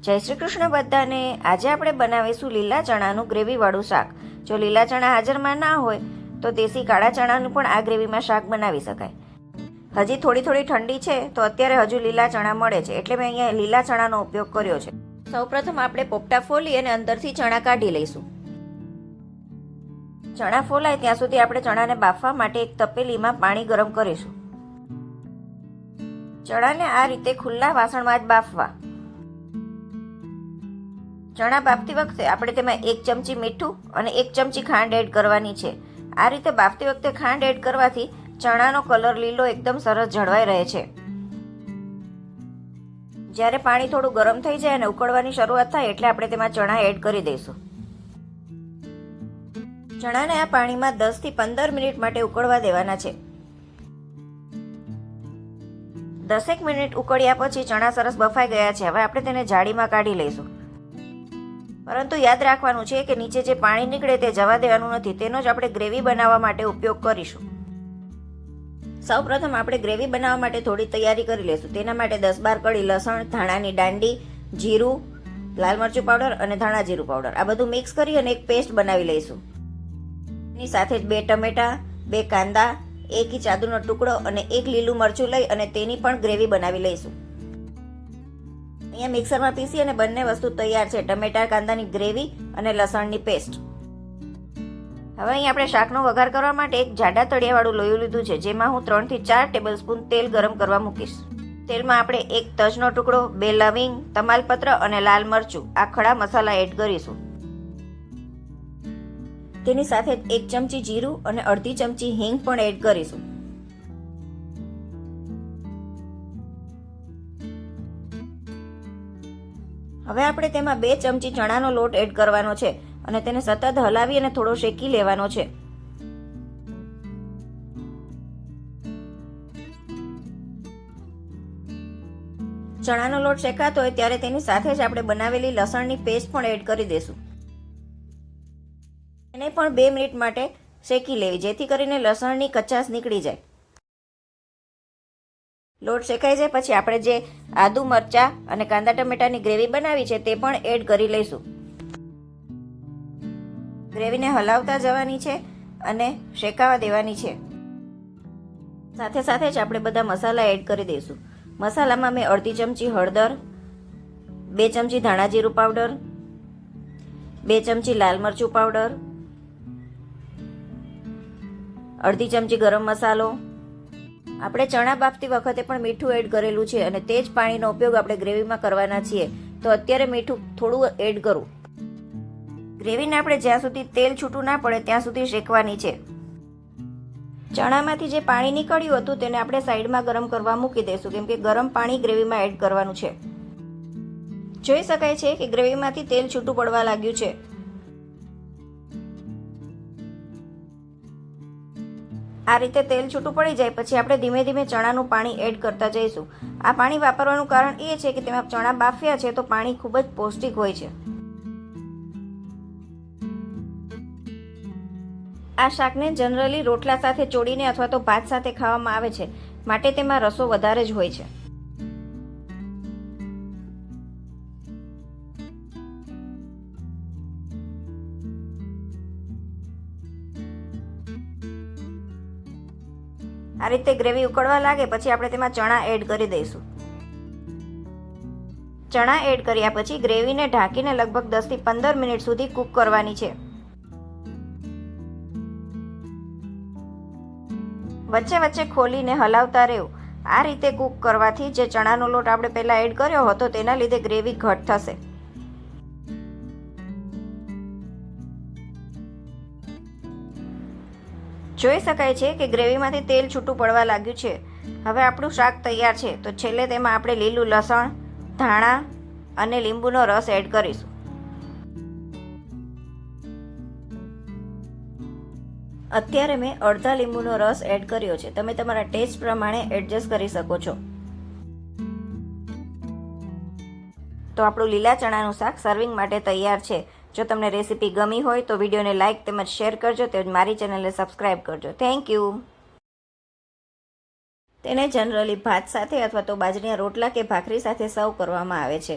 જય શ્રી કૃષ્ણ બધાને। આજે આપણે બનાવીશું લીલા ચણાનું ગ્રેવીવાળું શાક। જો લીલા ચણા હાજરમાં ના હોય તો દેશી કાળા ચણાનું પણ આ ગ્રેવીમાં શાક બનાવી શકાય। હજી થોડી ઠંડી છે તો અત્યારે હજુ લીલા ચણા મળે છે, એટલે મેં અહીંયા લીલા ચણાનો ઉપયોગ કર્યો છે। સૌપ્રથમ આપણે પોપટા ફોલી અને અંદરથી ચણા કાઢી લઈશું। ચણા ફોલાય ત્યાં સુધી આપણે ચણાને બાફવા માટે એક તપેલીમાં પાણી ગરમ કરીશું। ચણાને આ રીતે ખુલ્લા વાસણમાં જ બાફવા। ચણા બાફતી વખતે આપણે તેમાં 1 ચમચી મીઠું અને 1 ચમચી ખાંડ એડ કરવાની છે। આ રીતે બાફતી વખતે ખાંડ એડ કરવાથી ચણાનો કલર લીલો એકદમ સરસ જળવાઈ રહે છે। જ્યારે પાણી થોડું ગરમ થઈ જાય અને ઉકળવાની શરૂઆત થાય એટલે આપણે તેમાં ચણા એડ કરી દઈશું। ચણાને આ પાણીમાં 10 થી 15 મિનિટ માટે ઉકળવા દેવાના છે। 10 મિનિટ ઉકળ્યા પછી ચણા સરસ બફાઈ ગયા છે। હવે આપણે તેને જાળીમાં કાઢી લઈશું, પરંતુ યાદ રાખવાનું છે કે નીચે જે પાણી નીકળે તે જવા દેવાનું નથી, તેનો જ આપણે ગ્રેવી બનાવવા માટે ઉપયોગ કરીશું। સૌપ્રથમ આપણે ગ્રેવી બનાવવા માટે થોડી તૈયારી કરી લઈશું। તેના માટે 10-12 કળી લસણ, ધાણાની દાંડી, જીરું, લાલ મરચું પાવડર અને ધાણા જીરું પાવડર આ બધું મિક્સ કરી અને એક પેસ્ટ બનાવી લઈશું। એની સાથે જ 2 ટમેટા, 2 કાંદા, 1 ઇંચ આદુનો ટુકડો અને 1 લીલું મરચું લઈ અને તેની પણ ગ્રેવી બનાવી લઈશું। અહીંયા મિક્સરમાં પીસી અને બંને વસ્તુ તૈયાર છે, ટમેટા કાંદાની ગ્રેવી અને લસણની પેસ્ટ। હવે અહીં આપણે શાકનો વઘાર કરવા માટે એક જાડા તળિયાવાળું લોયું લીધું છે, જેમાં હું 3 થી 4 ટેબલસ્પૂન તેલ ગરમ કરવા મૂકીશ। તેલમાં આપણે 1 તજનો ટુકડો, 2 લવિંગ, તમાલપત્ર અને લાલ મરચું આ ખડા મસાલા એડ કરીશું। તેની સાથે 1 ચમચી જીરું અને અડધી ચમચી હિંગ પણ એડ કરીશું। હવે આપણે તેમાં 2 ચમચી ચણાનો લોટ એડ કરવાનો છે અને તેને સતત હલાવી અને થોડો શેકી લેવાનો છે। ચણાનો લોટ શેકાતો હોય ત્યારે તેની સાથે જ આપણે બનાવેલી લસણની પેસ્ટ પણ એડ કરી દઈશું। એને પણ 2 મિનિટ માટે શેકી લેવી, જેથી કરીને લસણની કચાશ નીકળી જાય। લોટ શેકાઈ જાય પછી આપણે જે આદુ મરચા અને કાંદા ટમેટાની ગ્રેવી બનાવી છે તે પણ એડ કરી લઈશું। ગ્રેવીને હલાવતા જવાની છે અને શેકાવા દેવાની છે। સાથે સાથે જ આપણે બધા મસાલા એડ કરી દઈશું। મસાલામાં મેં અડધી ચમચી હળદર, 2 ચમચી ધાણા જીરું પાવડર, 2 ચમચી લાલ મરચું પાવડર, અડધી ચમચી ગરમ મસાલો। આપણે ચણા બાફતી વખતે પણ મીઠું એડ કરેલું છે અને તે જ પાણીનો ઉપયોગ આપણે ગ્રેવીમાં કરવાના છીએ, તો અત્યારે મીઠું થોડું એડ કરું। ગ્રેવીને આપણે જ્યાં સુધી તેલ છૂટું ના પડે ત્યાં સુધી શેકવાની છે। ચણામાંથી જે પાણી નીકળ્યું હતું તેને આપણે સાઈડમાં ગરમ કરવા મૂકી દઈશું, કેમ કે ગરમ પાણી ગ્રેવીમાં એડ કરવાનું છે। જોઈ શકાય છે કે ગ્રેવીમાંથી તેલ છૂટું પડવા લાગ્યું છે। આ રીતે તેલ છૂટું પડી જાય પછી આપણે ધીમે ધીમે ચણાનું પાણી એડ કરતા જઈશું। આ પાણી વાપરવાનું કારણ એ છે કે તેમાં ચણા બાફ્યા છે તો પાણી ખૂબ જ પૌષ્ટિક હોય છે। આ શાકને જનરલી રોટલા સાથે ચોળીને અથવા તો ભાત સાથે ખાવામાં આવે છે, માટે તેમાં રસો વધારે જ હોય છે। આ રીતે ગ્રેવી ઉકળવા લાગે પછી આપણે તેમાં ચણા એડ કરી દઈશું। ચણા એડ કર્યા પછી ગ્રેવીને ઢાંકીને લગભગ 10 થી 15 મિનિટ સુધી કૂક કરવાની છે। વચ્ચે વચ્ચે ખોલીને હલાવતા રહેવું। આ રીતે કૂક કરવાથી જે ચણાનો લોટ આપણે પહેલા એડ કર્યો હતો તેના લીધે ગ્રેવી ઘટ થશે। જોઈ શકાય છે કે ગ્રેવીમાંથી તેલ છૂટું પડવા લાગ્યું છે। હવે આપણું શાક તૈયાર છે, તો છેલ્લે તેમાં આપણે લીલું લસણ, ધાણા અને લીંબુનો રસ એડ કરીશું। અત્યારે મેં અડધા લીંબુનો રસ એડ કર્યો છે, તમે તમારા ટેસ્ટ પ્રમાણે એડજસ્ટ કરી શકો છો। તો આપણું લીલા ચણાનું શાક સર્વિંગ માટે તૈયાર છે। જો તમને રેસીપી ગમી હોય તો વિડીયોને લાઇક તેમજ શેર કરજો, તેમજ મારી ચેનલને સબસ્ક્રાઇબ કરજો। Thank you. તેને જનરલી ભાત સાથે અથવા તો બાજરીના રોટલા કે ભાખરી સાથે સર્વ કરવામાં આવે છે।